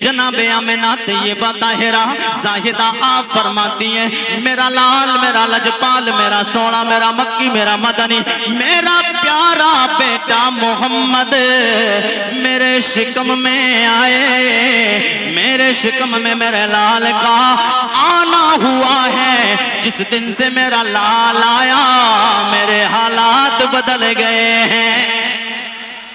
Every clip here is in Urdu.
جناب آمنہ طیبہ طاہرہ زاہدہ آپ فرماتی ہیں میرا لال، میرا لجپال، میرا سونا، میرا مکی، میرا مدنی، میرا پیارا بیٹا محمد میرے شکم میں آئے، میرے شکم میں میرے لال کا آنا ہوا ہے۔ جس دن سے میرا لال آیا میرے حالات بدل گئے ہیں۔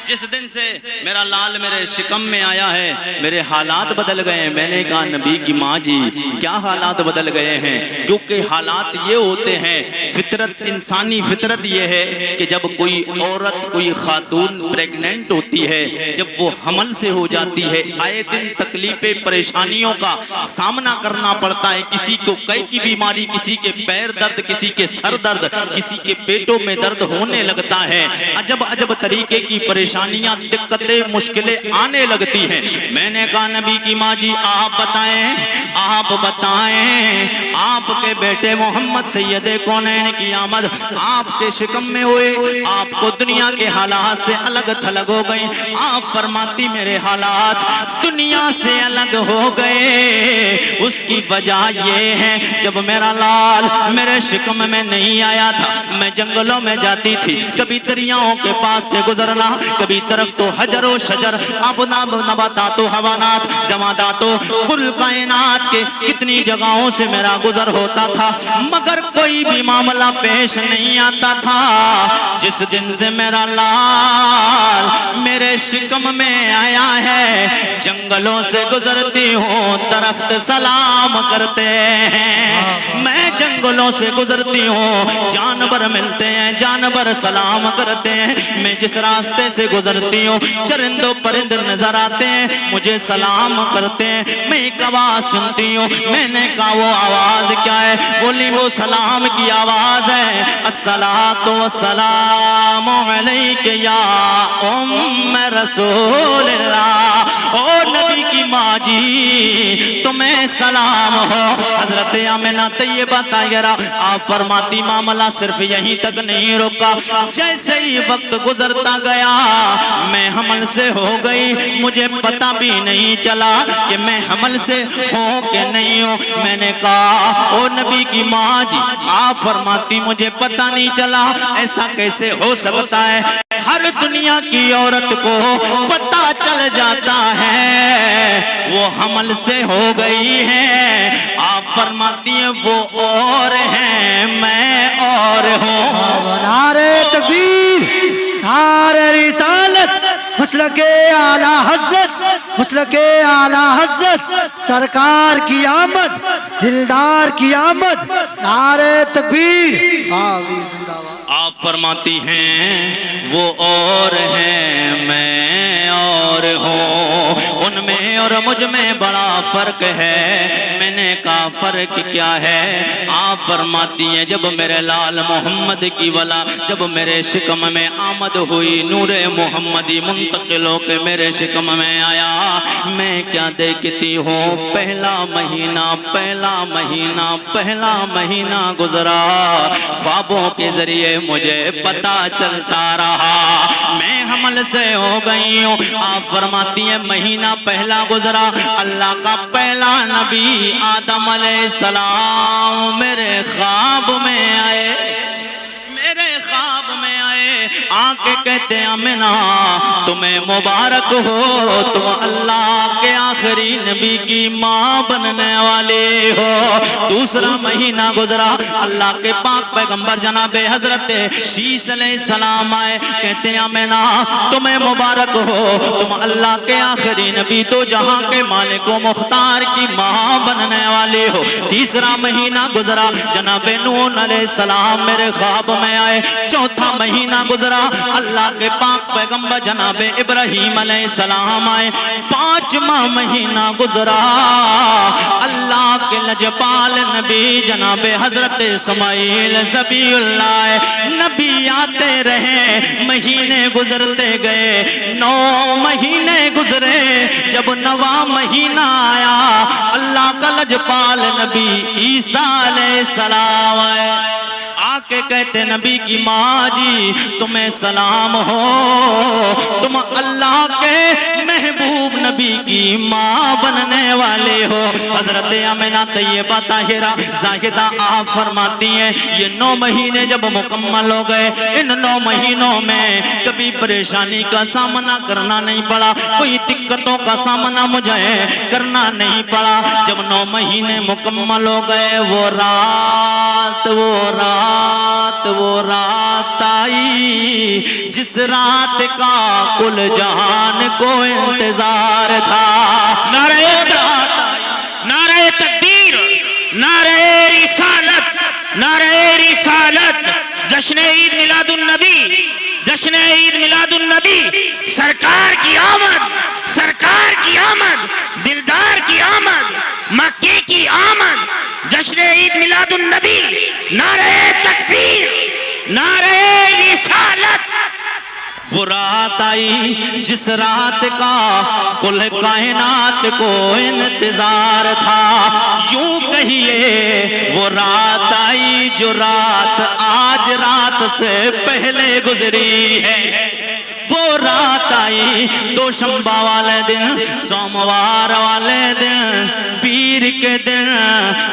جس دن سے میرا لال میرے شکم میں آیا ہے میرے حالات بدل گئے ہیں۔ میں نے کہا نبی کی ماں جی کیا حالات بدل گئے ہیں؟ کیونکہ حالات یہ ہوتے ہیں، فطرت، انسانی فطرت یہ ہے کہ جب کوئی عورت، کوئی خاتون پریگننٹ ہوتی ہے، جب وہ حمل سے ہو جاتی ہے، آئے دن تکلیفیں، پریشانیوں کا سامنا کرنا پڑتا ہے۔ کسی کو قے کی بیماری، کسی کے پیر درد، کسی کے سر درد، کسی کے پیٹوں میں درد ہونے لگتا ہے، عجب عجب طریقے کی پریشانیاں، دقتیں، مشکلیں آنے لگتی ہیں۔ میں نے کہا نبی کی ماں جی آپ بتائیں، آپ بتائیں، آپ کے بیٹے محمد سید کونین کی آمد آپ کے شکم میں ہوئے، آپ کو دنیا کے حالات سے الگ تھلگ ہو گئی۔ آپ فرماتی میرے حالات دنیا سے الگ ہو گئے، اس کی وجہ یہ ہے جب میرا لال میرے شکم میں نہیں آیا تھا، میں جنگلوں میں جاتی تھی، کبھی دریاؤں کے پاس سے گزرنا، کبھی طرف تو حجر و شجر، آبناب نباتات و حیوانات، جمادات و کل کائنات کے کتنی جگہوں سے میرا گزر ہوتا تھا، مگر کوئی بھی معاملہ پیش نہیں آتا تھا۔ جس دن سے میرا لال میرے شکم میں آیا ہے، جنگلوں سے گزرتی ہوں درخت سلام کرتے ہیں، میں جنگلوں سے گزرتی ہوں جانور ملتے ہیں، جانور سلام کرتے ہیں، میں جس راستے سے گزرتی ہوں چرند و پرند نظر آتے ہیں، مجھے سلام کرتے ہیں، میں ایک آواز سنتی ہوں، میں نے کہا وہ آواز کیا ہے؟ بولی وہ سلام کی آواز ہے، الصلاۃ والسلام علیک یا ام رسول اللہ۔ او نبی کی ماں جی تمہیں سلام ہو۔ حضرت آمنہ طیبہ طاہرہ آپ فرماتی معاملہ صرف یہیں تک نہیں رکا، جیسے ہی وقت گزرتا گیا میں حمل سے ہو گئی، مجھے پتہ بھی نہیں چلا کہ میں حمل سے ہوں کہ نہیں ہوں۔ میں نے کہا او نبی کی ماں جی آپ فرماتی مجھے پتہ نہیں چلا، ایسا کیسے ہو سکتا ہے؟ ہر دنیا کی عورت کو پتہ چل جاتا ہے وہ حمل سے ہو گئی ہے۔ آپ فرماتی ہیں وہ اور ہیں میں اور ہوں۔ نعرہ تکبیر، نعرہ رسالت، مسلک اعلیٰ حضرت، مسلک اعلیٰ حضرت سرکار کی آمد، دلدار کی آمد، نعرہ تکبیر، آمین زندہ باد۔ آپ فرماتی ہیں وہ اور ہیں میں اور ہوں، ان میں اور مجھ میں بڑا فرق ہے۔ میں نے کہا فرق کیا ہے؟ آپ فرماتی ہیں جب میرے لال محمد کی ولا جب میرے شکم میں آمد ہوئی، نور محمدی منتقل ہو کے میرے شکم میں آیا، میں کیا دیکھتی ہوں؟ پہلا مہینہ، پہلا مہینہ، پہلا مہینہ گزرا، خوابوں کے ذریعے مجھے پتہ چلتا رہا میں حمل سے ہو گئی ہوں۔ آپ فرماتی ہیں مہینہ پہلا گزرا، اللہ کا پہلا نبی آدم علیہ السلام میرے خواب میں آئے، میرے خواب میں آئے، آنکھیں کہتے ہیں آمنہ تمہیں مبارک ہو، تم اللہ کے آخری نبی کی ماں بننے والے ہو۔ دوسرا مہینہ گزرا، اللہ کے پاک پیغمبر جناب حضرت شیس علیہ السلام آئے، کہتے ہیں آمنہ تمہیں مبارک ہو، تم اللہ کے آخری نبی تو جہاں کے مالک و مختار کی ماں بننے والے ہو۔ تیسرا مہینہ گزرا، جناب نوح علیہ السلام میرے خواب میں آئے۔ چوتھا مہینہ گزرا، اللہ کے پاک پیغمبر جناب ابراہیم علیہ السلام آئے۔ پانچواں مہینہ گزرا، اللہ کے لجپال نبی جناب حضرت اسماعیل ذبیح اللہ نبی آتے رہے، مہینے گزرتے گئے، 9 مہینے گزرے، جب 9واں مہینہ آیا اللہ کا لجپال نبی عیسیٰ علیہ السلام آئے۔ آ کے کہتے نبی کی ماں جی تمہیں سلام ہو، تم اللہ کے محبوب نبی کی ماں بننے والے ہو۔ حضرت آمنہ طیبہ طاہرہ زاہدہ آپ فرماتی ہیں یہ 9 مہینے جب مکمل ہو گئے، ان 9 مہینوں میں کبھی پریشانی کا سامنا کرنا نہیں پڑا، کوئی دقتوں کا سامنا مجھے کرنا نہیں پڑا۔ جب 9 مہینے مکمل ہو گئے وہ رات آئی جس رات کا کل جہان کو انتظار تھا۔ نعرہ تکبیر، نعرہ رسالت، نعرہ رسالت، جشن عید میلاد النبی، جشن عید میلاد النبی، سرکار کی آمد، سرکار کی آمد، دلدار کی آمد، مکے کی آمد، جشن عید میلاد النبی، نعرہ تکبیر، نعرہ رسالت۔ وہ رات آئی جس رات کا کل کائنات کو انتظار تھا، یوں کہیے وہ رات آئی جو رات آج رات سے پہلے گزری ہے۔ وہ رات آئی دوشنبہ والے دن، سوموار والے دن، پیر کے دن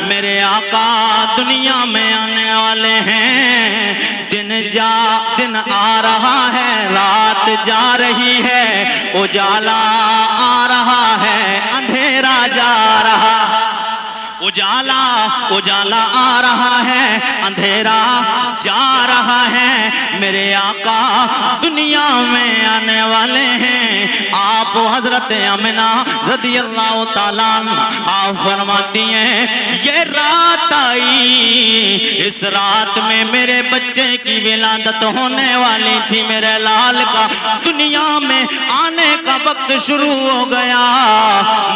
میرے آقا دنیا میں آنے والے ہیں۔ دن آ رہا ہے، رات جا رہی ہے، اجالا آ رہا ہے، اندھیرا جا رہا ہے۔ اجالا آ رہا ہے، اندھیرا جا رہا ہے، میرے آقا دنیا میں آنے والے ہیں۔ آپ حضرت آمنہ رضی اللہ تعالیٰ عنہ آپ فرماتی ہیں یہ رات آئی، اس رات میں میرے بچے کی ولادت ہونے والی تھی، میرے لال کا دنیا میں آنے کا وقت شروع ہو گیا،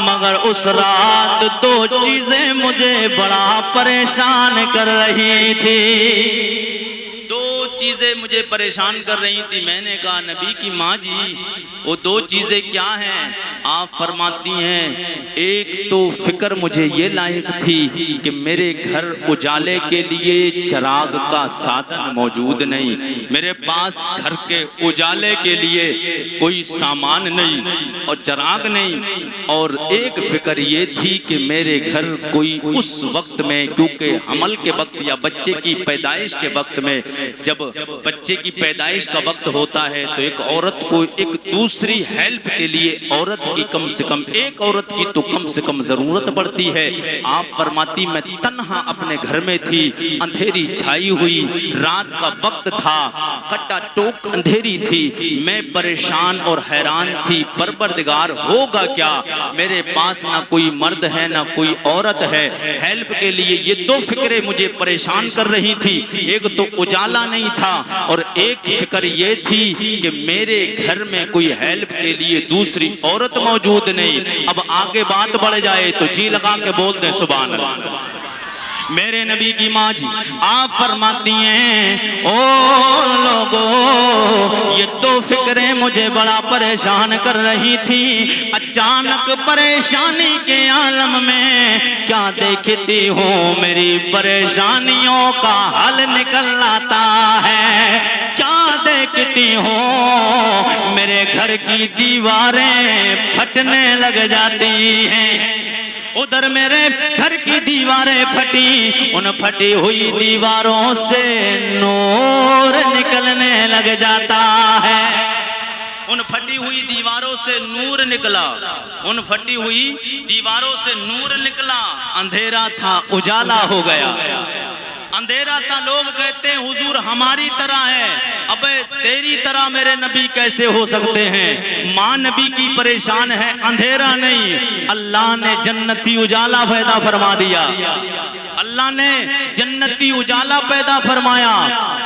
مگر اس رات 2 چیزیں مجھے بڑا پریشان کر رہی تھی۔ 2 چیزیں مجھے پریشان کر رہی تھی۔ میں نے کہا نبی کی ماں جی وہ 2 چیزیں کیا ہیں؟ آپ فرماتی ہیں ایک تو فکر مجھے یہ لاحق تھی کہ میرے گھر اجالے کے لیے چراغ کا سادن موجود نہیں، میرے پاس گھر کے اجالے کے لیے کوئی سامان نہیں اور چراغ نہیں، اور ایک فکر یہ تھی کہ میرے گھر کوئی اس وقت میں، کیونکہ حمل کے وقت یا بچے کی پیدائش کے وقت میں، جب بچے کی پیدائش کا وقت ہوتا ہے تو ایک عورت کو ایک دوسری ہیلپ کے لیے عورت کی کم سے کم ایک عورت کی تو کم سے کم ضرورت پڑتی ہے۔ آپ فرماتی میں تنہا اپنے گھر میں تھی، اندھیری چھائی ہوئی رات کا وقت تھا، کٹا ٹوک اندھیری تھی، میں پریشان اور حیران تھی پروردگار ہوگا کیا؟ میرے پاس نہ کوئی مرد ہے نہ کوئی عورت ہے ہیلپ کے لیے۔ یہ 2 فکریں مجھے پریشان کر رہی تھی، ایک تو اجالا نہیں تھا اور ایک فکر یہ تھی کہ میرے گھر میں کوئی ہیلپ کے لیے دوسری عورت موجود نہیں۔ اب آگے بات بڑھ جائے تو جی لگا کے بول دیں سبحان اللہ۔ میرے نبی کی ماں جی آپ فرماتی ہیں او لوگو یہ 2 فکریں مجھے بڑا پریشان کر رہی تھی۔ اچانک پریشانی کے عالم میں کیا دیکھتی ہوں میری پریشانیوں کا حل نکل آتا ہے، کیا دیکھتی ہوں میرے گھر کی دیواریں پھٹنے لگ جاتی ہیں۔ ادھر میرے گھر کی دیواریں پھٹی، ان پھٹی ہوئی دیواروں سے نور نکلنے لگ جاتا ہے، ان پھٹی ہوئی دیواروں سے نور نکلا، ان پھٹی ہوئی دیواروں سے نور نکلا، اندھیرا تھا اجالا ہو گیا، اندھیرا تھا لوگ کہتے ہیں حضور ہماری طرح ہے، اب تیری طرح میرے نبی کیسے ہو سکتے ہیں؟ ماں نبی کی پریشان ہے، اندھیرا نہیں، اللہ نے جنتی اجالا پیدا فرما دیا، اللہ نے جنتی اجالا پیدا فرمایا۔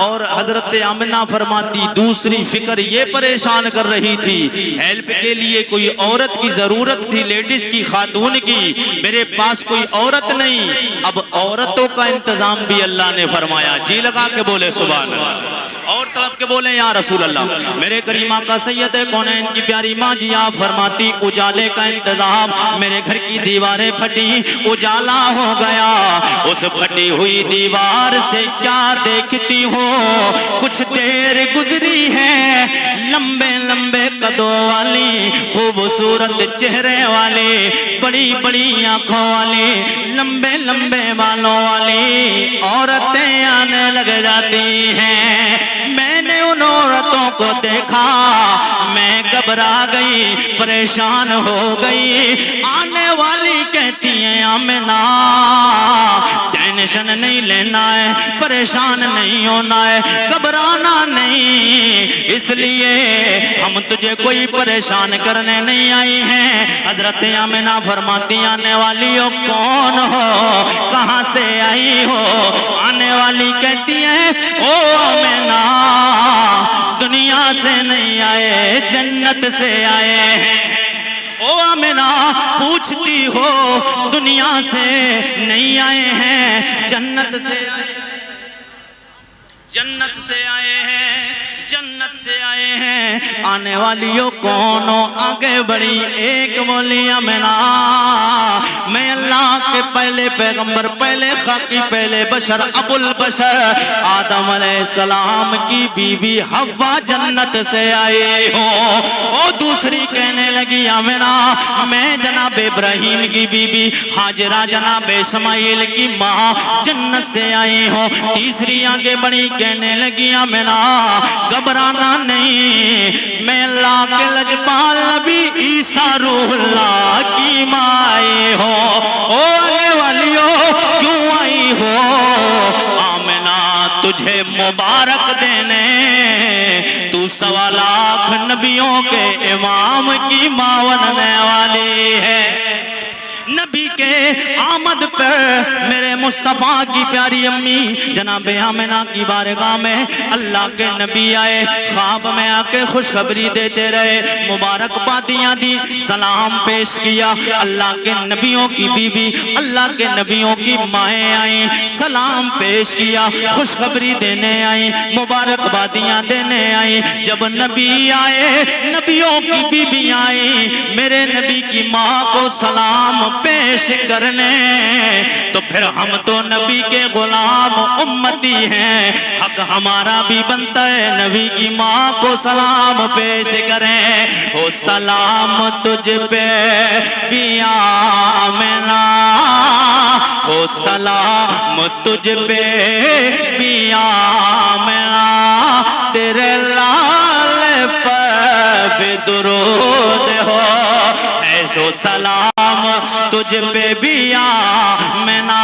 اور حضرت آمنہ فرماتی دوسری فکر یہ پریشان کر رہی تھی، ہیلپ کے لیے کوئی عورت کی ضرورت تھی، لیڈیز کی، خاتون کی، میرے پاس کوئی عورت نہیں، اب عورتوں کا انتظام بھی اللہ نے فرمایا۔ جی لگا کے بولے سبحان اللہ۔ اور طلب کے بولے یا رسول اللہ میرے کریم آقا سید کونین کی پیاری ماں جی آپ فرماتی اجالے کا انتظام، میرے گھر کی دیواریں پھٹی اجالا ہو گیا، اس پھٹی ہوئی دیوار سے کیا دیکھتی ہو، کچھ دیر گزری ہے، لمبے لمبے قدوں والی خوبصورت چہرے والی بڑی بڑی آنکھوں والی لمبے لمبے بالوں والی عورتیں آنے لگ جاتی ہیں۔ میں نے ان عورتوں کو دیکھا، میں گھبرا گئی، پریشان ہو گئی۔ آنے والی کہتی ہیں آمنہ ٹینشن نہیں لینا ہے، پریشان نہیں ہونا ہے، گھبرانا نہیں، اس لیے ہم تجھے کوئی پریشان کرنے نہیں آئی ہیں۔ حضرت آمنہ فرماتی آنے والی ہو کون ہو، کہاں سے آئی ہو؟ آنے والی کہتی ہے او آمنہ دنیا سے نہیں آئے، جنت سے آئے ہیں۔ او آمنہ پوچھتی ہو دنیا سے نہیں آئے ہیں، جنت سے آئے ہیں، جنت سے آئے ہیں۔ آنے والیوں کون ہو؟ آگے بڑی ایک بولی آمنہ میں اللہ کے پہلے پیغمبر، پہلے خاکی، پہلے بشر، ابو البشر آدم علیہ السلام کی بیوی حوا جنت سے آئی ہوں۔ اور دوسری کہنے لگی آمنہ میں جناب ابراہیم کی بیوی حاجرہ جناب اسماعیل کی ماں جنت سے آئی ہوں۔ تیسری آگے بڑی کہنے لگی آمنہ گھبرانا نہیں، میں اللہ کے لجپال نبی عیسیٰ روح اللہ کی ماں آئی ہو۔ او آنے والیوں کیوں آئی ہو؟ آمنہ تجھے مبارک دینے، تو 1.25 لاکھ نبیوں کے امام کی ماں بننے والی ہے۔ نبی کے آمد پر میرے مصطفیٰ کی پیاری امی جناب آمنہ کی بارگاہ میں اللہ کے نبی آئے، خواب میں آ کے خوشخبری دیتے رہے، مبارکبادیاں دی، سلام پیش کیا۔ اللہ کے نبیوں کی بیوی، اللہ کے نبیوں کی مائیں آئیں، سلام پیش کیا، خوشخبری دینے آئیں، مبارکبادیاں دینے آئیں۔ جب نبی آئے، نبیوں کی بیوی آئیں، میرے نبی کی ماں کو سلام پیش کرنے، تو پھر ہم تو نبی کے غلام امتی ہیں، حق ہمارا بھی بنتا ہے نبی کی ماں کو سلام پیش کریں۔ او سلام تجھ پہ بھی آمنہ، او سلام تجھ پہ بھی آمنہ، تیرے لال پر بھی درود ہو، ایسو سلام تجھ پہ بھی آمنہ،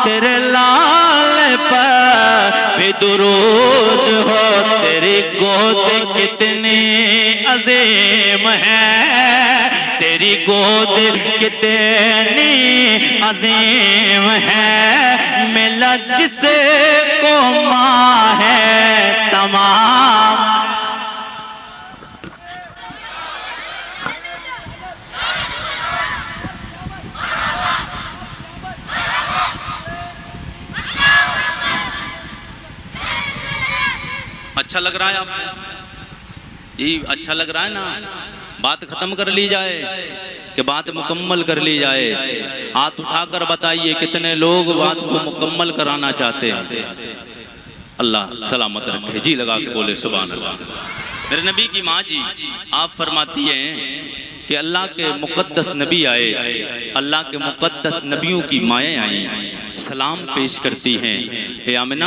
تیرے لال پر بھی درود ہو۔ تیری گود کتنی عظیم ہے، تیری گود کتنی عظیم ہے، ملا جس کو ماں ہے تمام۔ اچھا لگ رہا ہے آپ کو؟ یہ اچھا لگ رہا ہے نا؟ بات ختم کر لی جائے کہ بات مکمل کر لی جائے؟ ہاتھ اٹھا کر بتائیے کتنے لوگ بات کو مکمل کرانا چاہتے ہیں؟ اللہ سلامت رکھے، جی لگا کے بولے سبحان اللہ۔ میرے نبی کی ماں جی آپ فرماتی ہیں کہ اللہ کے مقدس نبی آئے، اللہ کے مقدس نبیوں کی مائیں آئیں، سلام پیش کرتی ہیں، اے آمنہ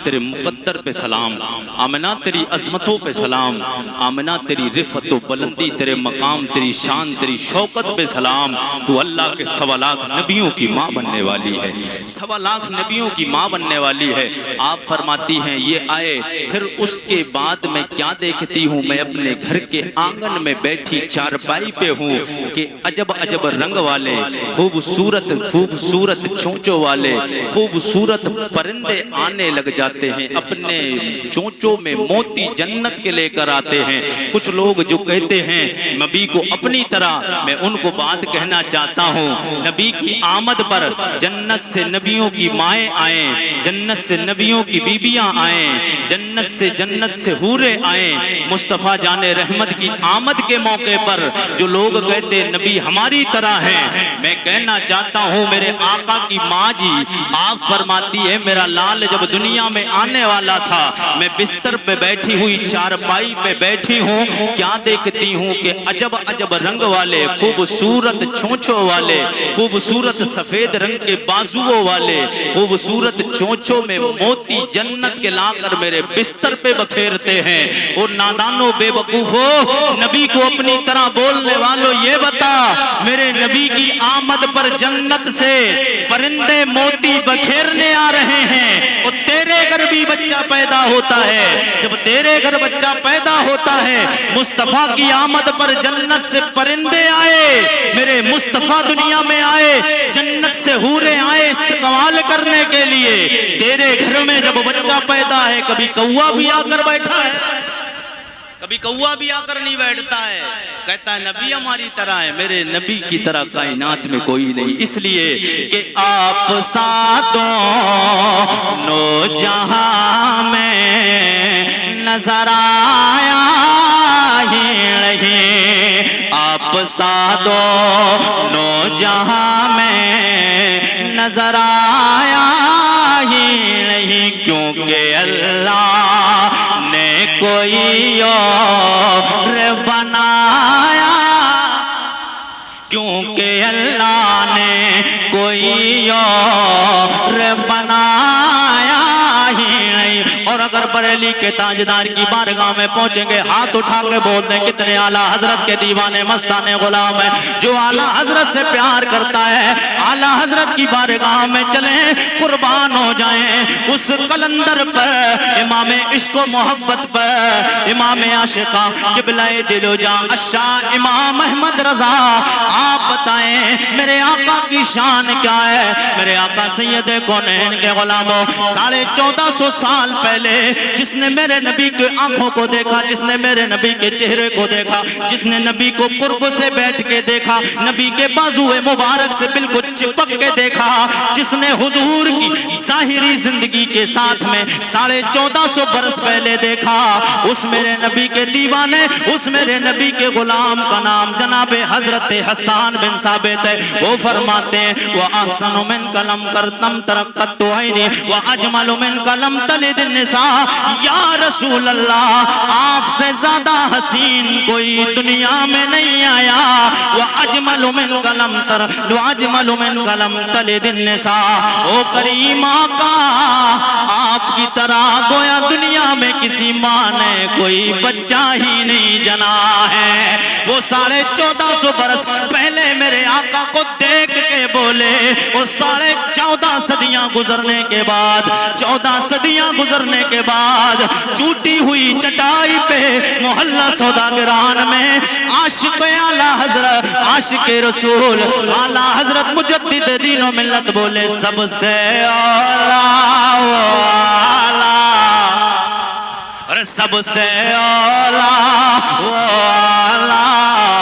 تیرے مقدر پہ سلام، آمنہ تیری عظمتوں پہ سلام، آمنہ تیری رفعت و بلندی، تیرے مقام، تیری شان، تیری شوکت پہ سلام، تو اللہ کے 1.25 لاکھ نبیوں کی ماں بننے والی ہے، 1.25 لاکھ نبیوں کی ماں بننے والی ہے۔ آپ فرماتی ہیں یہ آئے، پھر اس کے بعد میں کیا دیکھتی ہوں؟ میں اپنے گھر کے آنگن میں بیٹھی چارپائی پہ ہوں کہ عجب عجب رنگ والے خوبصورت خوبصورت چونچوں والے خوبصورت پرندے آنے لگ جاتے ہیں، اپنے چونچوں میں موتی جنت کے لے کر آتے ہیں۔ کچھ لوگ جو کہتے ہیں نبی کو اپنی طرح، میں ان کو بات کہنا چاہتا ہوں، نبی کی آمد پر جنت سے نبیوں کی مائیں آئیں، جنت سے نبیوں کی بیبیاں آئیں، جنت سے حوریں آئیں۔ مصطفیٰ جان رحمت کی آمد کے موقع پر جو لوگ کہتے نبی ہماری طرح ہیں، میں کہنا چاہتا ہوں میرے آقا کی ماں جی آپ فرماتی ہے میرا لال جب دنیا میں آنے والا تھا، میں بستر پہ بیٹھی ہوئی چارپائی پہ بیٹھی ہوں، کیا دیکھتی ہوں کہ عجب عجب رنگ والے خوبصورت چونچوں والے خوبصورت سفید رنگ کے بازوؤں والے خوبصورت چونچوں میں موتی جنت کے لا کر میرے بستر پہ بکھیرتے ہیں۔ اور نادانو بے وقوفو، نبی کو اپنی طرح بولنے والوں یہ بتا، میرے نبی کی آمد پر جنت سے پرندے موتی بکھیرنے آ رہے ہیں، اور تیرے گھر بھی بچہ پیدا ہوتا ہے۔ جب تیرے گھر بچہ پیدا ہوتا ہے، مصطفیٰ کی آمد پر جنت سے پرندے آئے، میرے مصطفیٰ دنیا میں آئے، جنت سے حوریں آئے استقبال کرنے کے لیے۔ تیرے گھر میں جب بچہ پیدا ہے، کبھی کوا بھی آ کر بیٹھا ہے، کبھی کوا بھی آ کر نہیں بیٹھتا ہے، کہتا ہے نبی ہماری طرح ہے۔ میرے نبی کی طرح کائنات میں کوئی نہیں، اس لیے کہ آپ ساتوں نو جہاں میں نظر آیا ہی نہیں، آپ ساتوں نو جہاں میں نظر آیا ہی نہیں، کیونکہ اللہ نے کوئی اور بنایا، کیونکہ اللہ نے کوئی اور بنایا ہی نہیں۔ اور اگر بریلی کے تاجدار کی بارگاہ میں پہنچیں گے، ہاتھ اٹھا کے بول دیں کتنے اعلیٰ حضرت کے دیوانے مستانے غلام ہیں۔ جو اعلیٰ حضرت سے پیار کرتا ہے، اعلیٰ حضرت کی بارگاہ میں چلیں، قربان ہو جائیں اس قلندر پر، امام عشق و محبت پر، امام عاشقاں قبلہ دل و جاں الشاہ امام احمد رضا۔ آپ بتائیں میرے آقا کی شان کیا ہے؟ میرے آقا سید کونین کے غلاموں، 1450 سال پہلے جس نے میرے نبی کے آنکھوں کو دیکھا، جس نے میرے نبی کے چہرے کو دیکھا، جس نے نبی کو قرب سے بیٹھ کے دیکھا، نبی کے بازو مبارک سے بالکل چپک کے دیکھا، جس نے حضور کی ظاہری زندگی کے ساتھ میں 1450 برس پہلے دیکھا، اس میرے نبی کے دیوانے، اس میرے نبی کے غلام کا نام جناب حضرت حسان بن ثابت ہے۔ وہ فرماتے ہیں وَأَحْسَنُ مِنْكَ لَمْ كَرْتَمْ تَرَقَّتُ عَيْنِي وَأَجْمَلُ مِنْكَ لَمْ تَلِدِ النِّسَاءُ۔ یا رسول اللہ، آپ سے زیادہ حسین کوئی دنیا میں نہیں آیا۔ وَأَجْمَلُ مِنْكَ لَمْ تَلِدِ النِّسَاءُ۔ او کریم آقا، آپ کی طرح گویا دنیا میں کسی ماں نے کوئی بچہ ہی نہیں جنا ہے۔ وہ 1450 برس پہلے میرے آقا کو دیکھ کے بولے، وہ 14.5 صدیاں گزرنے کے بعد، 14 صدیاں گزرنے کے بعد، ٹوٹی ہوئی چٹائی پہ محلہ سوداگران میں عاشق اعلیٰ حضرت، عاشق رسول اعلیٰ حضرت مجدد دین و ملت بولے سب سے اعلیٰ والا، اور سب سے اعلیٰ والا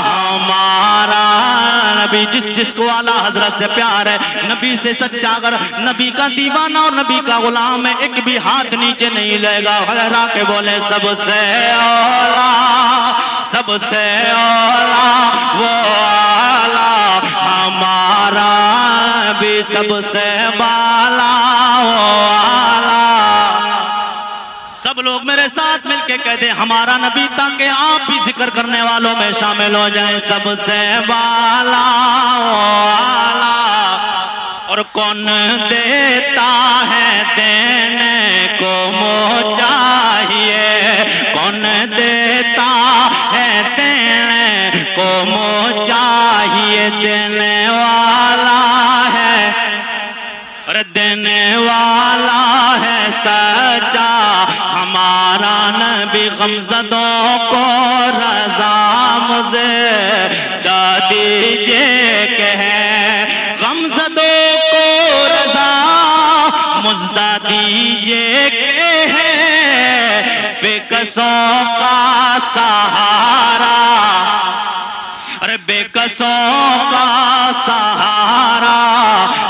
ہمارا نبی۔ جس کو اعلیٰ حضرت سے پیار ہے، نبی سے سچا، اگر نبی کا دیوانہ اور نبی کا غلام ہے، ایک بھی ہاتھ نیچے نہیں لے گا، لہرا کے بولے سب سے اعلیٰ، سب سے اعلیٰ والا ہمارا نبی، سب سے بالا والا۔ سب لوگ میرے ساتھ مل کے کہتے ہمارا نبی، تاکہ آپ بھی ذکر کرنے والوں میں شامل ہو جائیں۔ سب سے بالا والا، اور کون دیتا ہے دینے کو منہ چاہیے، کون دیتا ہے دینے کو منہ چاہیے، دینے والا ہے اور دینے والا ہے سچا ہمارا نبی، غمزدوں کو رضا مزے دیجئے کہ ہے غمزدوں کو رضا، مژدہ دیجئے کہ ہے بے کسوں کا سہارا، ارے بے کسوں کا سہارا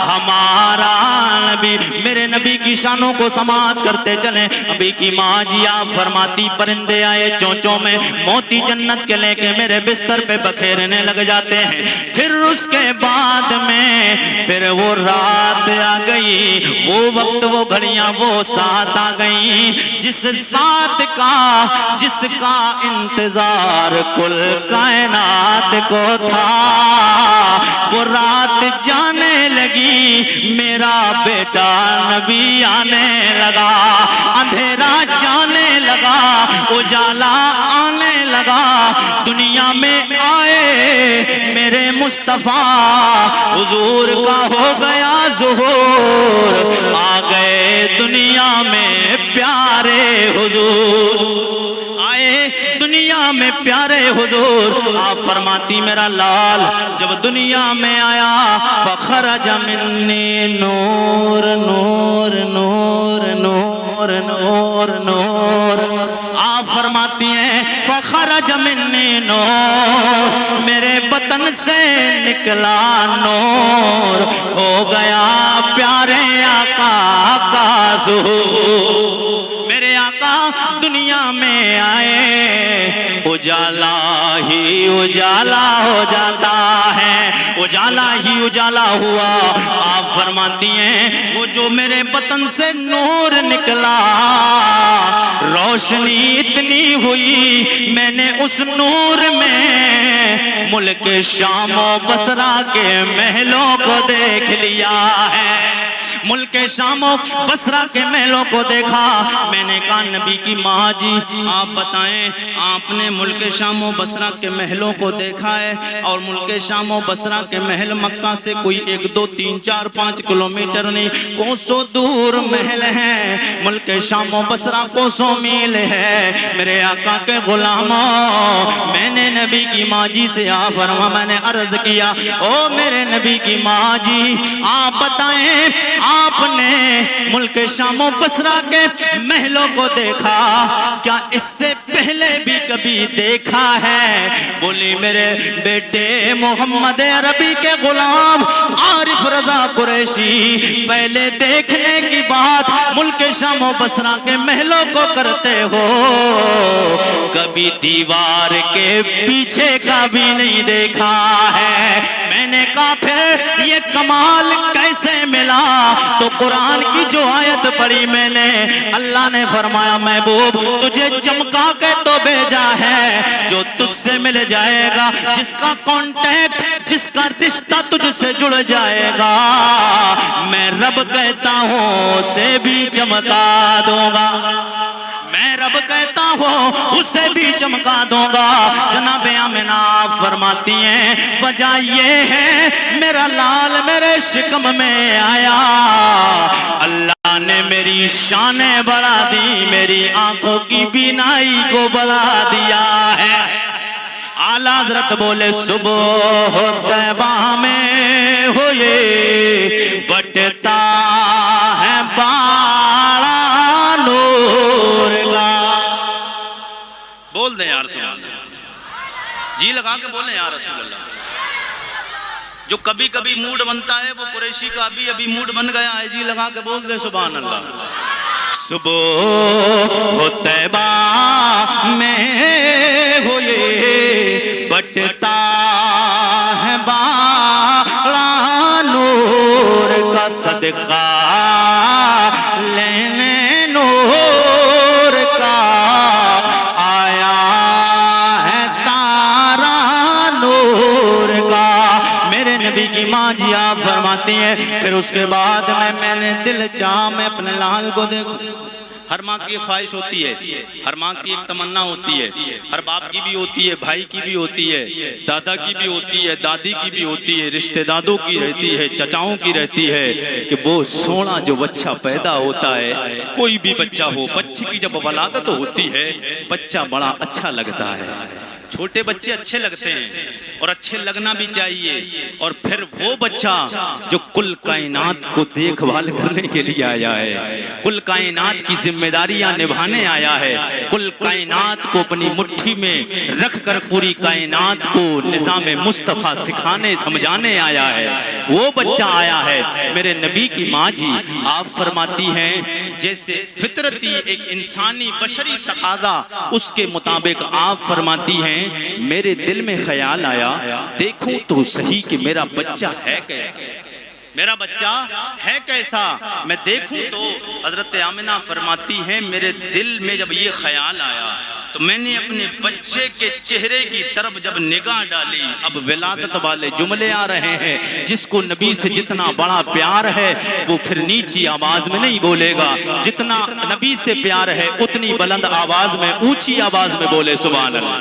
ہمارا نبی۔ میرے نبی کی شانوں کو سماعت کرتے چلیں۔ نبی کی ماں جی آپ فرماتی پرندے آئے چونچوں میں موتی جنت کے لے کے میرے بستر پہ بکھیرنے لگ جاتے ہیں۔ پھر اس کے بعد میں پھر وہ رات آ گئی، وہ وقت، وہ گھڑیاں، وہ ساتھ آ گئی جس ساتھ جس کا انتظار کل کائنات کو تھا۔ وہ رات جانے لگی، میرا بیٹا نبی آنے لگا، اندھیرا جانے لگا، اجالا آنے لگا، دنیا میں آئے میرے مصطفیٰ، حضور کا ہو گیا ظہور، آ گئے دنیا میں پیارے حضور، آئے دنیا میں پیارے حضور۔ آپ فرماتی میرا لال جب دنیا میں آیا، فخرج منی نور نور نور نور نور نور، آپ فرماتی ہیں فخرج منی نور، میرے بطن سے نکلا نور، ہو گیا پیارے آقا کا ظہور۔ میرے آقا دنیا میں آئے، اجالا ہی اجالا ہو جاتا ہے، اجالا ہی اجالا ہوا۔ آپ فرماتی ہیں وہ جو میرے بطن سے نور نکلا، روشنی اتنی ہوئی، میں نے اس نور میں ملک شام و بصرہ کے محلوں کو دیکھ لیا ہے، ملک شام و بصرہ کے محلوں کو دیکھا۔ میں نے کہا نبی کی ماں جی آپ بتائیں، آپ نے ملک شام و بصرہ کے محلوں کو دیکھا ہے، اور ملک شام و بصرہ کے محل مکہ سے کوئی 1 2 3 4 5 کلومیٹر نہیں، کوسوں دور محل ہیں، ملک شام و بصرہ کوسوں میل ہے۔ میرے آقا کے غلاموں، میں نے نبی کی ماں جی سے میں نے عرض کیا، او میرے نبی کی ماں جی آپ بتائیں، آپ نے ملک شام و بصرہ کے محلوں کو دیکھا، کیا اس سے پہلے بھی کبھی دیکھا ہے؟ بولی میرے بیٹے محمد عربی کے غلام عارف رضا قریشی، پہلے دیکھنے کی بات ملک شام و بصرہ کے محلوں کو کرتے ہو، کبھی دیوار کے پیچھے کا بھی نہیں دیکھا ہے۔ میں نے کہا پھر یہ کمال کیسے ملا؟ تو قرآن کی جو آیت پڑھی میں نے، اللہ نے فرمایا محبوب تجھے چمکا کے تو بھیجا ہے، جو تجھ سے مل جائے گا، جس کا کانٹیکٹ، جس کا رشتہ تجھ سے جڑ جائے گا، میں رب کہتا ہوں اسے بھی چمکا دوں گا، میں رب کہتا ہوں اسے بھی چمکا دوں گا۔ جناب آمنہ فرماتی ہیں وجہ یہ ہے میرا لال میرے شکم میں آیا، اللہ نے میری شانیں بڑھا دی، میری آنکھوں کی بینائی کو بڑھا دیا ہے۔ اعلیٰ حضرت بولے صبح طیبہ میں ہوئے بٹتا ہے باڑا نور کا۔ بول دیں یا رسول اللہ، جی لگا کے بولیں یا رسول اللہ۔ جو کبھی کبھی موڈ بنتا ہے وہ قریشی کا ابھی موڈ بن گیا ہے، جی لگا کے بول دیں سبحان اللہ۔ صبح طیبہ میں ہوئے بٹتا ہے باڑا نور کا، صدقہ لینے نور کا آیا ہے تارا نور کا۔ میرے نبی کی ماں جی آپ فرماتی ہیں پھر اس کے بعد میں نے دل چاہا میں اپنے لال کو دیکھوں۔ ہر ماں کی ایک خواہش ہوتی ہے، ہر ماں کی ایک تمنا ہوتی ہے، ہر باپ کی بھی ہوتی ہے، بھائی کی بھی ہوتی ہے، دادا کی بھی ہوتی ہے، دادی کی بھی ہوتی ہے، رشتہ داروں کی رہتی ہے، چچاؤں کی رہتی ہے کہ وہ سونا جو بچہ پیدا ہوتا ہے، کوئی بھی بچہ ہو، بچے کی جب ولادت ہوتی ہے بچہ بڑا اچھا لگتا ہے، چھوٹے بچے اچھے لگتے ہیں اور اچھے لگنا بھی چاہیے، اور پھر وہ بچہ جو کل کائنات کو دیکھ بھال کرنے کے لیے آیا ہے، کل کائنات کی ذمہ داریاں نبھانے آیا ہے، کل کائنات کو اپنی مٹھی میں رکھ کر پوری کائنات کو نظام مصطفیٰ سکھانے سمجھانے آیا ہے، وہ بچہ آیا ہے۔ میرے نبی کی ماں جی آپ فرماتی ہیں جیسے فطرتی ایک انسانی بشری تقاضا اس کے مطابق آپ فرماتی ہیں میرے دل میں خیال آیا دیکھوں تو صحیح کہ میرا بچہ ہے کیسا، میرا بچہ ہے کیسا، میں دیکھوں تو حضرت آمنہ فرماتی ہیں میرے دل میں جب یہ خیال آیا تو میں نے اپنے بچے کے چہرے کی طرف جب نگاہ ڈالی، اب ولادت والے جملے آ رہے ہیں، جس کو نبی سے جتنا بڑا پیار ہے وہ پھر نیچی آواز میں نہیں بولے گا، جتنا نبی سے پیار ہے اتنی بلند آواز میں اونچی آواز میں بولے سبحان اللہ۔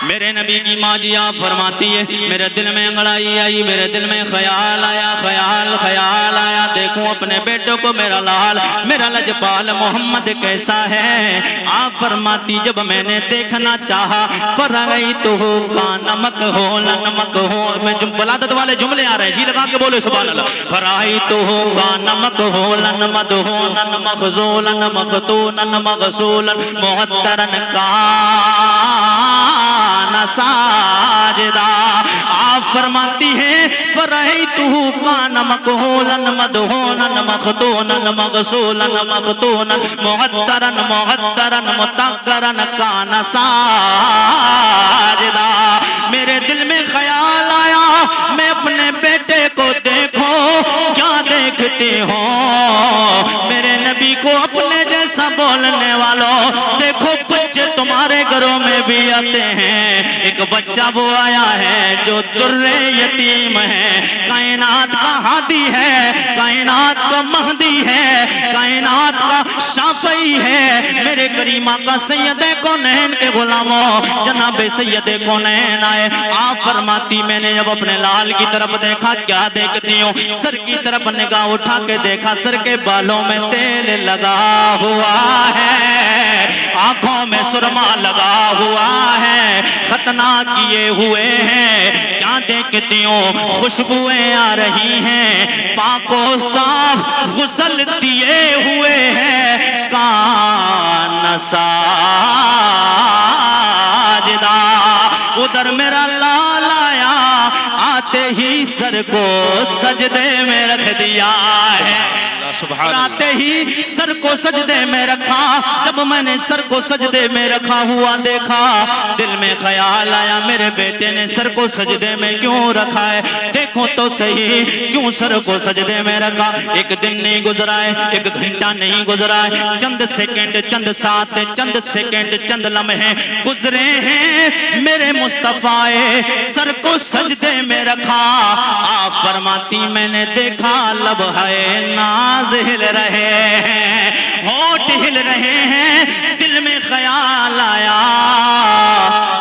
میرے نبی کی ماں جی آپ فرماتی ہے میرے دل میں انگڑائی آئی، میرے دل میں خیال آیا، خیال آیا دیکھوں اپنے بیٹوں کو میرا لال میرا لجپال محمد کیسا ہے۔ آپ فرماتی جب میں نے دیکھنا چاہا فرغیتہ کا نمک ہو نمک ہو، میں ولادت والے جملے آ رہے ہیں جی لگا کے بولے سبحان اللہ۔ فرغیتہ کا نمک ہو نمد ہو مخزول مختون مغسول محترن کا ساجدہ۔ آپ فرماتی ہیں فرأیتہ کان مکحولا مدہونا مختونا مغسولا مختونا محترا مطہرا کان ساجدہ۔ میرے دل میں خیال آیا میں اپنے بیٹے کو دیکھوں کیا دیکھتی ہوں، میرے نبی کو اپنے جیسا بولنے والوں دیکھو بچے تمہارے گھروں میں بھی آتے ہیں، ایک بچہ وہ آیا ہے جو در یتیم ہے، کائنات کا ہادی ہے، کائنات کا مہدی ہے، کائنات کا شافعی ہے، میرے کریمہ کا سید کونین کے غلاموں جناب سید کونین آئے۔ آپ فرماتی میں نے جب اپنے لال کی طرف دیکھا کیا دیکھتی ہوں، سر کی طرف نگاہ اٹھا کے دیکھا سر کے بالوں میں تیل لگا ہوا ہے، آنکھوں میں سرما لگا ہوا ہے، ختنہ کیے ہوئے ہیں، کیا دیکھتی ہوں خوشبوئیں آ رہی ہیں، پاک و صاف غسل دیے ہوئے ہیں، کان ساجدہ۔ ادھر میرا لال آیا آتے ہی سر کو سجدے میں رکھ دیا ہے، آتے ہی سر کو سجدے میں رکھا، جب میں نے سر کو سجدے میں رکھا ہوا دیکھا دل میں خیال آیا میرے بیٹے نے سر کو سجدے میں کیوں رکھا ہے، دیکھو تو صحیح کیوں سر کو سجدے میں رکھا۔ ایک دن نہیں گزرا ہے، ایک گھنٹہ نہیں گزرا ہے، چند سیکنڈ چند ساتھ چند سیکنڈ چند لمحے گزرے ہیں، میرے مصطفیٰ سر کو سجدے میں رکھا۔ آپ فرماتی میں نے دیکھا لب ہے ناز ہل رہے ہیں، ہونٹ ہل رہے ہیں، دل میں خیال آیا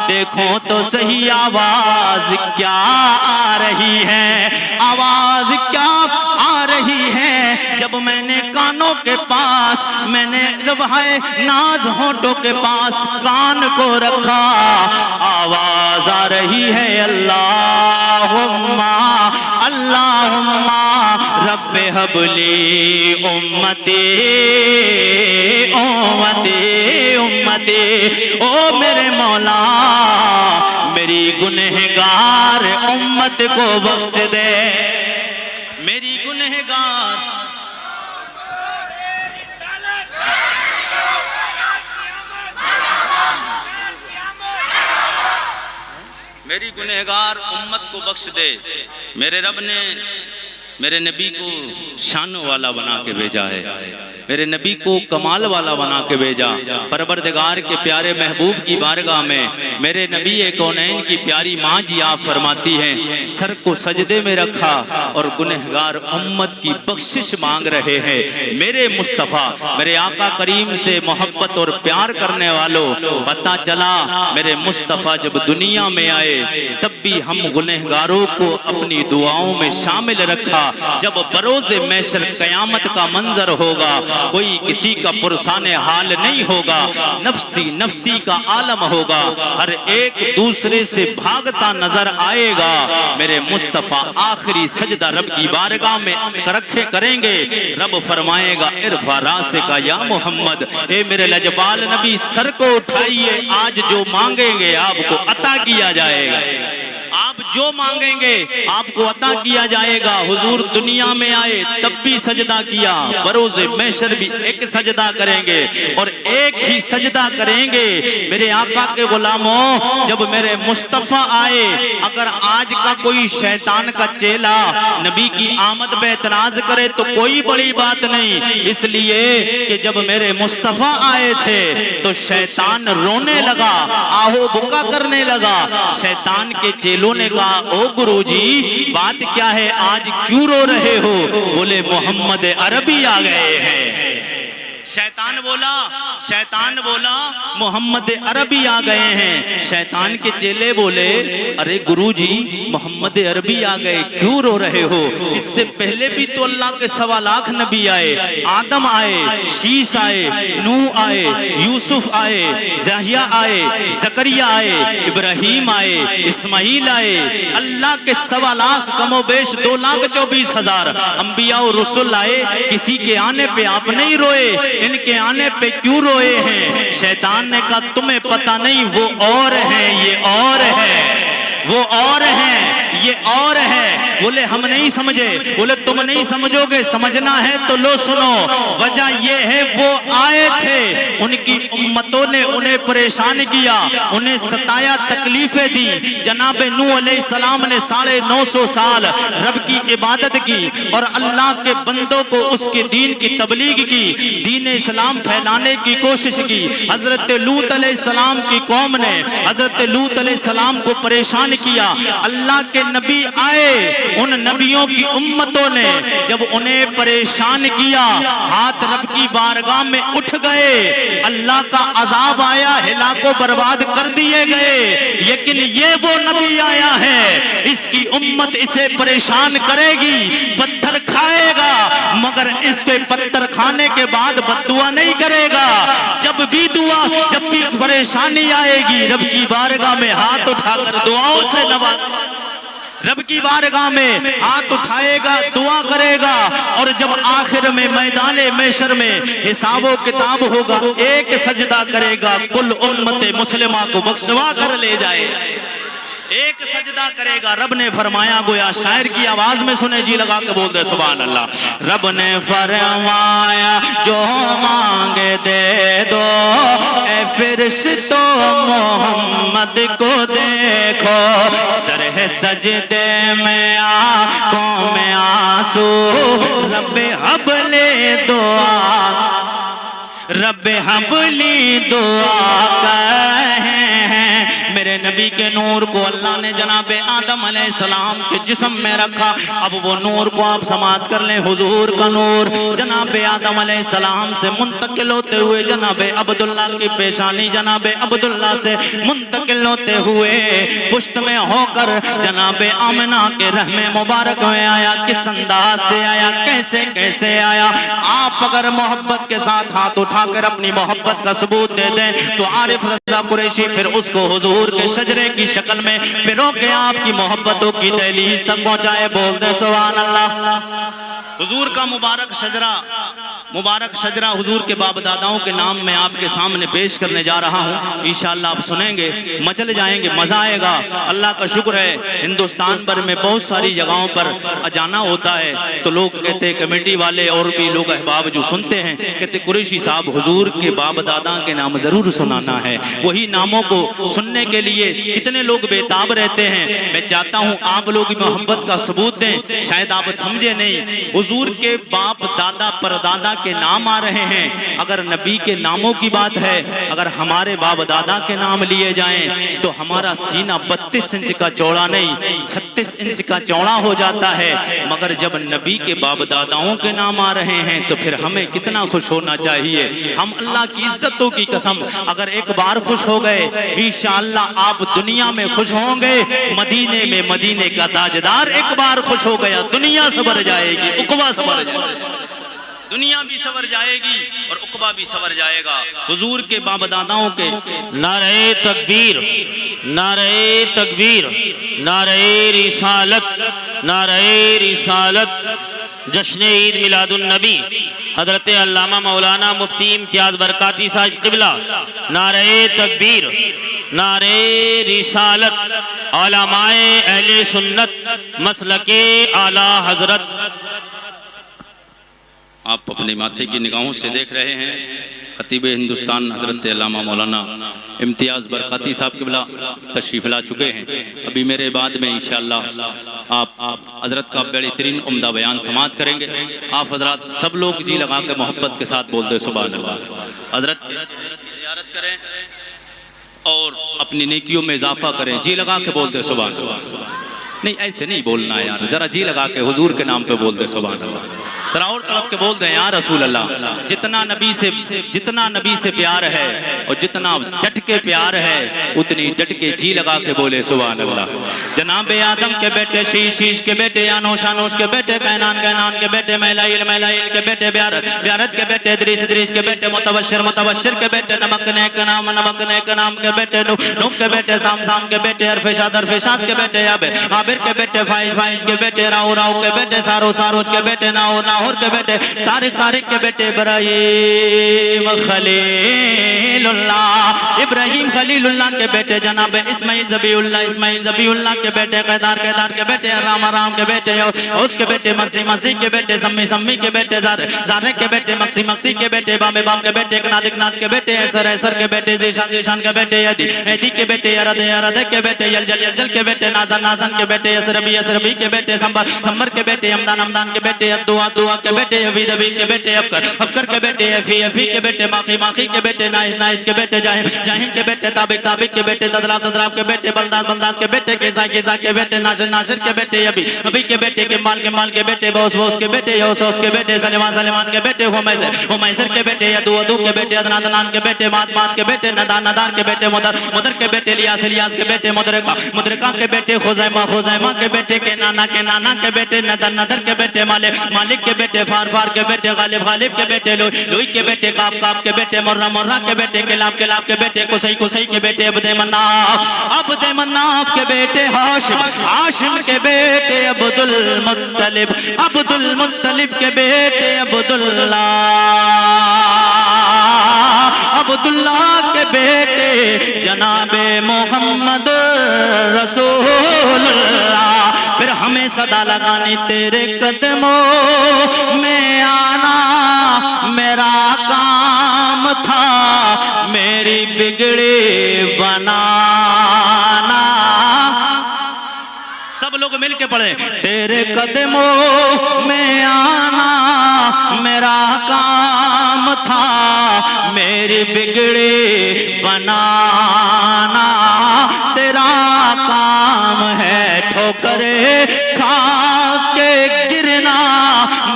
دیکھو تو صحیح آواز کیا آ رہی ہے، آواز کیا آ رہی ہے، جب میں نے کانوں کے پاس میں نے جب ہے ناز ہونٹوں کے پاس کان کو رکھا آواز آ رہی ہے اللہم اللہم رب حب لی امتی امتی امتی، او میرے مولا میری گنہگار امت کو بخش دے، میری گنہگار میری گنہگار امت کو بخش دے۔ میرے رب نے میرے نبی کو شان والا بنا کے بھیجا ہے، میرے نبی کو کمال والا بنا کے بھیجا، پروردگار کے پیارے محبوب کی بارگاہ میں میرے نبی کونین کی پیاری ماں جی آپ فرماتی ہیں سر کو سجدے میں رکھا اور گنہگار امت کی بخشش مانگ رہے ہیں۔ میرے مصطفیٰ، میرے آقا کریم سے محبت اور پیار کرنے والوں، پتہ چلا میرے مصطفیٰ جب دنیا میں آئے تب بھی ہم گنہگاروں کو اپنی دعاؤں میں شامل رکھا۔ جب بروز محشر قیامت کا منظر ہوگا، کوئی کسی کا پرسان حال نہیں ہوگا، نفسی نفسی کا عالم ہوگا، ہر ایک دوسرے سے بھاگتا نظر آئے گا۔ میرے مصطفیٰ آخری سجدہ رب کی بارگاہ میں کریں گے۔ رب فرمائے گا ارفع راسک یا محمد، اے میرے لجپال نبی سر کو اٹھائیے، آج جو مانگیں گے آپ کو عطا کیا جائے گا۔ آپ جو مانگیں گے آپ کو عطا کیا جائے گا۔ حضور دنیا میں آئے تب بھی سجدہ کیا، بروز محشر بھی ایک سجدہ کریں گے اور ایک ہی سجدہ کریں گے۔ میرے آقا کے غلاموں، جب میرے مصطفیٰ آئے، اگر آج کا کوئی شیطان کا چیلا نبی کی آمد پہ اعتراض کرے تو کوئی بڑی بات نہیں، اس لیے کہ جب میرے مصطفیٰ آئے تھے تو شیطان رونے لگا، آہو بکا کرنے لگا۔ شیطان کے چیلوں نے کہا او گرو جی بات کیا ہے، آج کیوں رو رہے ہو؟ بولے محمد عربی آ گئے ہیں۔ شیطان بولا محمد عربی آ گئے ہیں۔ شیطان کے چیلے بولے ارے گرو جی محمد عربی آ گئے، کیوں رو رہے ہو؟ اس سے پہلے بھی تو اللہ کے 1.25 لاکھ نبی آئے، آدم آئے، شیش آئے، نوح آئے، یوسف آئے، یحییٰ آئے، زکریا آئے، ابراہیم آئے، اسماعیل آئے۔ اللہ کے 1.25 لاکھ کم و بیش 2,24,000 انبیاء و رسول آئے، کسی کے آنے پہ آپ نہیں روئے، ان کے آنے پہ کیوں روئے ہیں؟ شیطان نے کہا تمہیں پتہ نہیں، وہ اور ہیں یہ اور ہے، وہ اور ہیں یہ اور ہے۔ بولے ہم نہیں سمجھے، بولے تم نہیں سمجھو گے، سمجھنا ہے تو لو سنو۔ وجہ یہ ہے وہ آئے تھے، ان کی امتوں نے انہیں پریشان کیا، انہیں ستایا، تکلیفیں دی۔ جناب نوح علیہ السلام نے 950 سال رب کی عبادت کی اور اللہ کے بندوں کو اس کے دین کی تبلیغ کی، دین اسلام پھیلانے کی کوشش کی۔ حضرت لوط علیہ السلام کی قوم نے حضرت لوط علیہ السلام کو پریشان کیا۔ اللہ کے نبی آئے، ان نبیوں کی امتوں نے جب انہیں پریشان کیا، ہاتھ رب کی بارگاہ میں اٹھ گئے، اللہ کا عذاب آیا، ہلاک و برباد کر دیے گئے۔ لیکن یہ وہ نبی آیا ہے، اس کی امت اسے پریشان کرے گی، پتھر کھائے گا، مگر اس کے پتھر کھانے کے بعد بد دعا نہیں کرے گا۔ جب بھی پریشانی آئے گی، رب کی بارگاہ میں ہاتھ اٹھا کر دعاؤں سے رب کی بارگاہ میں ہاتھ اٹھائے گا، دعا کرے گا، اور جب آخر میں میدان محشر میں حساب و کتاب ہوگا، ایک سجدہ کرے گا، کل امت مسلمہ کو بخشوا کر لے جائے۔ ایک سجدہ کرے گا۔ رب نے فرمایا، گویا شاعر کی آواز میں سنے، جی لگا کے بول دے سبحان اللہ۔ رب نے فرمایا جو مانگے دے دو، اے فرشتوں محمد کو دیکھو، سر ہے سجدے میں آنکھوں میں آنسو، رب حبلی دعا، رب حبلی دعا کہیں۔ میرے نبی کے نور کو اللہ نے جناب آدم علیہ السلام کے جسم میں رکھا، اب وہ نور کو آپ سماعت کر لیں۔ حضور کا نور جناب آدم علیہ السلام سے منتقل ہوتے ہوئے جناب عبداللہ کی پیشانی، جناب عبداللہ سے منتقل ہوتے ہوئے پشت میں ہو کر جناب آمنہ کے رحم مبارک میں آیا۔ کس انداز سے آیا، کیسے کیسے آیا؟ آپ اگر محبت کے ساتھ ہاتھ اٹھا کر اپنی محبت کا ثبوت دے دیں تو عارف رضا قریشی پھر اس کو حضور کے شجرے کی شکل میں پھروں کے آپ کی محبتوں کی دہلیز تک پہنچائے۔ بول دے سبحان اللہ۔ حضور کا مبارک شجرہ حضور کے باپ داداؤں کے نام میں آپ کے سامنے پیش کرنے جا رہا ہوں۔ انشاءاللہ آپ سنیں گے، مچل جائیں گے، مزہ آئے گا۔ اللہ کا شکر ہے ہندوستان پر میں بہت ساری جگہوں پر جانا ہوتا ہے تو لوگ کہتے ہیں، کمیٹی والے اور بھی لوگ احباب جو سنتے ہیں کہتے قریشی صاحب حضور کے باپ دادا کے نام ضرور سنانا ہے۔ وہی ناموں کو سننے کے کے لیے کتنے لوگ بےتاب رہتے ہیں. میں چاہتا ہوں آپ لوگ محبت کا ثبوت دیں. شاید آپ سمجھے نہیں, حضور کے باپ دادا پردادا کے نام آ رہے ہیں. اگر نبی کے ناموں کی بات ہے, اگر ہمارے باپ دادا کے نام لیے جائیں تو ہمارا سینہ 32 انچ کا چوڑا نہیں 36 انچ کا چوڑا ہو جاتا ہے. مگر جب نبی کے باپ داداؤں کے نام آ رہے ہیں تو پھر ہمیں کتنا خوش ہونا چاہیے. ہم اللہ کی عزتوں کی قسم اگر ایک بار خوش ہو گئے, انشاءاللہ آپ دنیا میں خوش ہوں گے. مدینے میں مدینے کا تاجدار ایک بار خوش ہو گیا, دنیا سنور جائے گی, عقبہ سنور جائے گی. دنیا بھی سنور جائے گی اور عقبہ بھی سنور جائے گا. حضور کے باپ داداؤں کے نعرہ تکبیر, نعرہ تکبیر, نعرہ رسالت, نعرہ رسالت. جشن عید میلاد النبی حضرت علامہ مولانا مفتی امتیاز برکاتی صاحب قبلہ. نعرہ تکبیر, نعرہ رسالت. علماء اہل سنت مسلک اعلی حضرت. آپ اپنے ماتھے کی نگاہوں سے دیکھ رہے ہیں خطیب ہندوستان حضرت علامہ مولانا امتیاز برکاتی صاحب قبلہ تشریف لا چکے ہیں. ابھی میرے بعد میں انشاءاللہ آپ حضرت کا بڑی ترین عمدہ بیان سماعت کریں گے. آپ حضرات سب لوگ جی لگا کے محبت کے ساتھ بول دے سبحان اللہ. حضرت زیارت کریں اور اپنی نیکیوں میں اضافہ کریں. جی لگا کے بول دے سبحان اللہ. نہیں ایسے نہیں بولنا یار, ذرا جی لگا کے حضور کے نام پہ بول دے سبحان اللہ. ذرا اور طرف کے بول دیں یا رسول اللہ. جتنا نبی سے پیار ہے اور جتنا ڈٹ کے پیار ہے اتنی ڈٹ کے جی لگا کے بولے سبحان اللہ. جناب آدم کے بیٹے, شیش کے بیٹے, انوش کے بیٹے, کینان کے بیٹے, میلائیل کے بیٹے, بیارت کے بیٹے, ادریس کے بیٹے, متبشر کے بیٹے, نمک نیک نام کے بیٹے, نوح کے بیٹے, سام کے بیٹے, عرفشاد کے بیٹے, عابر کے بیٹے, فائز کے بیٹے, راؤ کے بیٹے, ساروس کے بیٹے, ناہور کے بیٹے, طارق کے بیٹے, ابراہیم خلیل اللہ کے بیٹے, جناب اسماعیل ذبی اللہ کے بیٹے, قیدار کے بیٹے, رام کے بیٹے, اس کے بیٹے, مسیح کے بیٹے, سمی کے بیٹے, زارے کے بیٹے, مکسی کے بیٹے, بام کے بیٹے, کناد کے بیٹے, ایسر کے بیٹے, زیشان کے بیٹے, ایدی کے بیٹے, ارد کے بیٹے, یلجل کے بیٹے, نازن کے بیٹے, یسربی کے بیٹے, سمبر کے بیٹے, امدان کے بیٹے, دعا کے بیٹے, ابید کے بیٹے, ابکر کے بیٹے, افی کے بیٹے, ماخی کے بیٹے, نائش کے بیٹے, جاہم کے بیٹے, تابق کے بیٹے, تدراف کے بیٹے, بلداز کے بیٹے, کیزا کے بیٹے, ناشر کے بیٹے, ابی کے بیٹے, کمال کے بیٹے, بوس کے بیٹے, یوس کے بیٹے, سلیمان کے بیٹے, ہومیسر کے بیٹے, ادو کے بیٹے, ادنان کے بیٹے, مات کے بیٹے, ندان کے بیٹے, مدر کے بیٹے, لیاس کے بیٹے, مدرکا کے بیٹے, خزیمہ کے بیٹے, کے نانا کے بیٹے, ندر کے بیٹے, مالک کے بیٹے, فار کے بیٹے, غالب کے بیٹے, لوئی کے بیٹے, کاپ کے بیٹے, مرہ کے بیٹے, کلاب کے بیٹے, کسی کے بیٹے, عبد مناف کے بیٹے, ہاشم کے بیٹے, عبد المطلب کے بیٹے, عبداللہ کے بیٹے, جناب محمد رسول اللہ. پھر ہمیں صدا لگانی تیرے قدموں میں آنا میرا کام تھا, میری بگڑی بنانا. سب لوگ مل کے پڑھیں, تیرے قدموں میں آنا میرا کام تھا, میری بگڑی بنانا تیرا کام ہے, ٹھوکرے کھا کے گرنا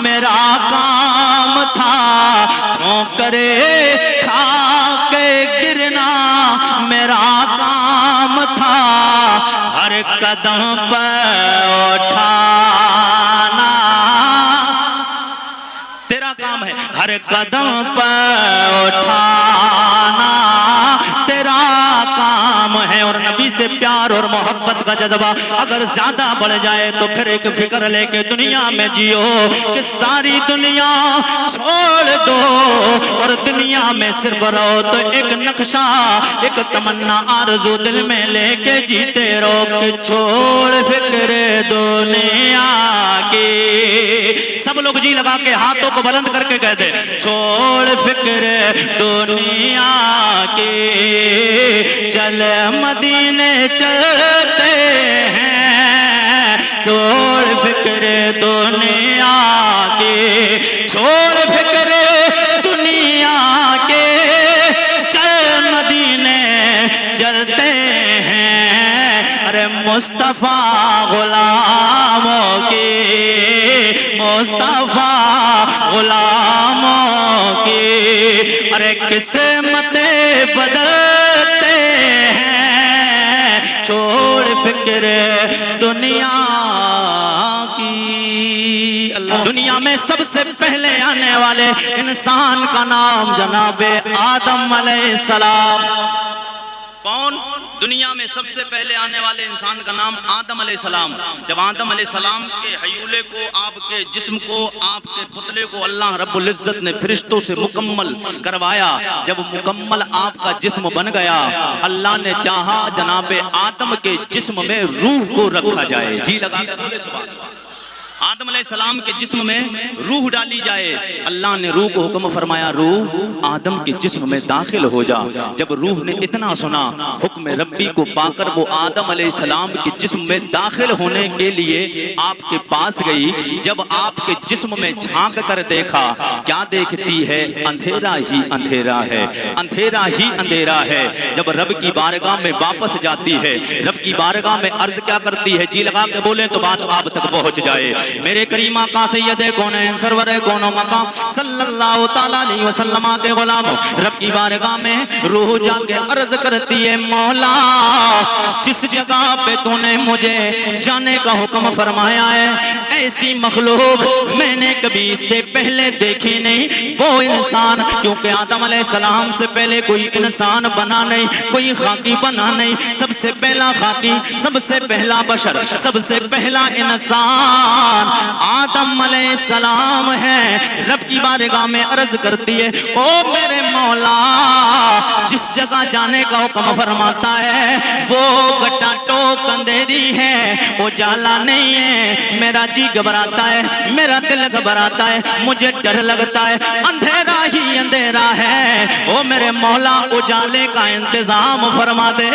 میرا کام تھا, ٹھوکرے کھا کے گرنا میرا کام تھا, ہر قدم پر اٹھانا تیرا کام ہے, ہر قدم پر اٹھانا تیرا کام ہے. اور نبی سے پیار اور محبت کا جذبہ اگر زیادہ بڑھ جائے تو پھر ایک فکر لے کے دنیا میں جیو کہ ساری دنیا چھوڑ دو اور دنیا میں صرف رہو. تو ایک نقشہ, ایک تمنا, آرزو دل میں لے کے جیتے رہو کہ چھوڑ فکر دنیا کے سب لوگ جی لگا کے ہاتھوں کو بلند کر کے کہتے چھوڑ فکر دنیا کے چل مدینے چلتے ہیں چھوڑ فکر دنیا کے چھوڑ فکر دنیا کے چل مدینے چلتے ہیں ارے مصطفیٰ غلاموں کے مصطفیٰ غلاموں کے ارے قسمتیں بدلتے ہیں چھوڑ فکر دنیا کی اللہ دنیا میں سب سے پہلے آنے والے انسان کا نام جناب آدم علیہ السلام کون دنیا میں سب سے پہلے آنے والے انسان کا نام آدم علیہ السلام جب آدم علیہ السلام کے حیولے کو آپ کے جسم کو آپ کے پتلے کو اللہ رب العزت نے فرشتوں سے مکمل کروایا جب مکمل آپ کا جسم بن گیا اللہ نے چاہا جناب آدم کے جسم میں روح کو رکھا جائے جی لگا آدم علیہ السلام کے جسم میں روح ڈالی جائے اللہ نے روح کو حکم فرمایا روح آدم کے جسم میں داخل ہو جا جب روح نے اتنا سنا حکم ربی کو پا کر وہ آدم علیہ السلام کے جسم میں داخل ہونے کے لیے آپ کے پاس گئی جب آپ کے جسم میں جھانک کر دیکھا کیا دیکھتی ہے اندھیرا ہی اندھیرا ہے اندھیرا ہی اندھیرا ہے جب رب کی بارگاہ میں واپس جاتی ہے رب کی بارگاہ میں عرض کیا کرتی ہے جی لگا کے بولیں تو بات آپ تک پہنچ جائے میرے کریم آقا سید کونین سرور کون و مقام صلی اللہ تعالیٰ علیہ وسلم کے غلاموں رب کی بارگاہ میں روح جا کے عرض کرتی ہے مولا جس جگہ پہ تو نے مجھے جانے کا حکم فرمایا ہے ایسی مخلوق میں نے کبھی اس سے پہلے دیکھی نہیں وہ انسان کیونکہ آدم علیہ السلام سے پہلے کوئی انسان بنا نہیں کوئی خاکی بنا نہیں سب سے پہلا خاکی سب سے پہلا بشر سب سے پہلا انسان آدم علیہ السلام ہے رب کی بارگاہ میں عرض کرتی ہے او میرے مولا جس جگہ جانے کا حکم فرماتا ہے وہ گٹا ٹوک اندھیری ہے اجالا نہیں ہے میرا جی گھبراتا ہے میرا دل گھبراتا ہے مجھے ڈر لگتا ہے اندھیرا ہی اندھیرا ہے او میرے مولا اجالے کا انتظام فرما دے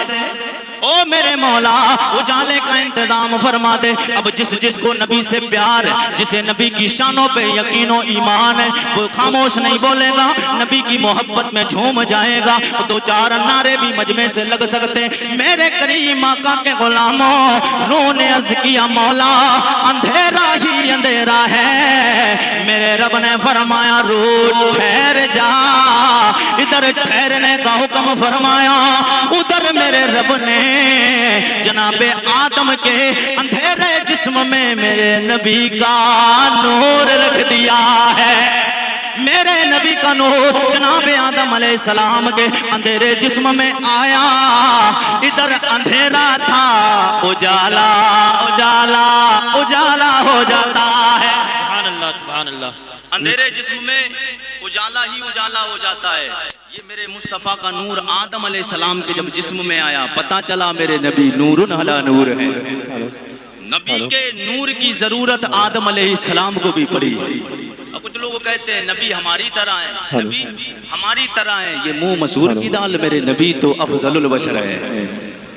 او میرے مولا اجالے کا انتظام فرما دے اب جس کو نبی سے پیار ہے جسے نبی کی شانوں پہ یقین و ایمان ہے وہ خاموش نہیں بولے گا نبی کی محبت میں جھوم جائے گا دو چار نعرے بھی مجمع سے لگ سکتے میرے کریم آقا کے غلاموں روح نے عرض کیا مولا اندھیرا ہی اندھیرا ہے میرے رب نے فرمایا روح ٹھہر جا ادھر ٹھہرنے کا حکم فرمایا ادھر میرے رب نے جناب آدم کے اندھیرے جسم میں میرے نبی کا نور رکھ دیا ہے میرے نبی کا نور جناب آدم علیہ السلام کے اندھیرے جسم میں آیا ادھر اندھیرا تھا اجالا اجالا اجالا ہو جاتا ہے سبحان اللہ سبحان اللہ اندھیرے جسم میں اجالا ہی اجالا ہو جاتا ہے یہ میرے مصطفیٰ کا نور آدم علیہ السلام کے جب جسم میں آیا پتا چلا میرے نبی نور علی نور ہے نبی کے نور کی ضرورت آدم علیہ السلام کو بھی پڑی اور کچھ لوگ کہتے ہیں نبی ہماری طرح ہے نبی ہماری طرح ہے یہ منہ مسور کی دال میرے نبی تو افضل البشر ہے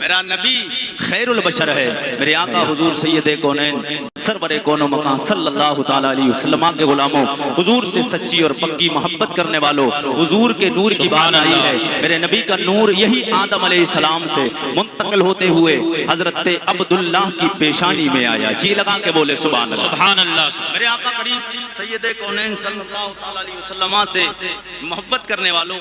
میرا نبی خیر البشر ہے میرے آقا حضور سید کونین سرور کون و مقام صلی اللہ تعالیٰ علیہ وسلم کے غلاموں حضور سے سچی اور پکی محبت کرنے والوں حضور کے نور کی بات آئی ہے میرے نبی کا نور یہی آدم علیہ السلام سے منتقل ہوتے ہوئے حضرت عبداللہ کی پیشانی میں آیا جی لگا کے بولے سبحان اللہ سبحان اللہ میرے آقا قریب سید کونین صلی اللہ تعالیٰ علیہ وسلم سے محبت کرنے والوں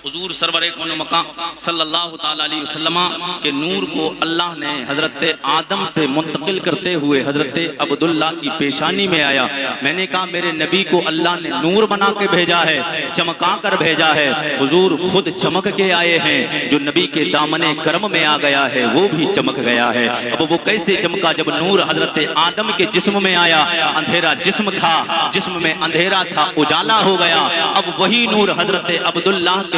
حضور سرور کون و مقام صلی اللہ تعالیٰ علیہ وسلم کے نور کو اللہ نے حضرت آدم سے منتقل کرتے ہوئے حضرت عبداللہ کی پیشانی میں آیا میں نے کہا میرے نبی کو اللہ نے نور بنا کے بھیجا ہے چمکا کر بھیجا ہے حضور خود چمک کے آئے ہیں جو نبی کے دامن کرم میں آ گیا ہے وہ بھی چمک گیا ہے اب وہ کیسے چمکا جب نور حضرت آدم کے جسم میں آیا اندھیرا جسم تھا جسم میں اندھیرا تھا اجالا ہو گیا اب وہی نور حضرت عبداللہ کے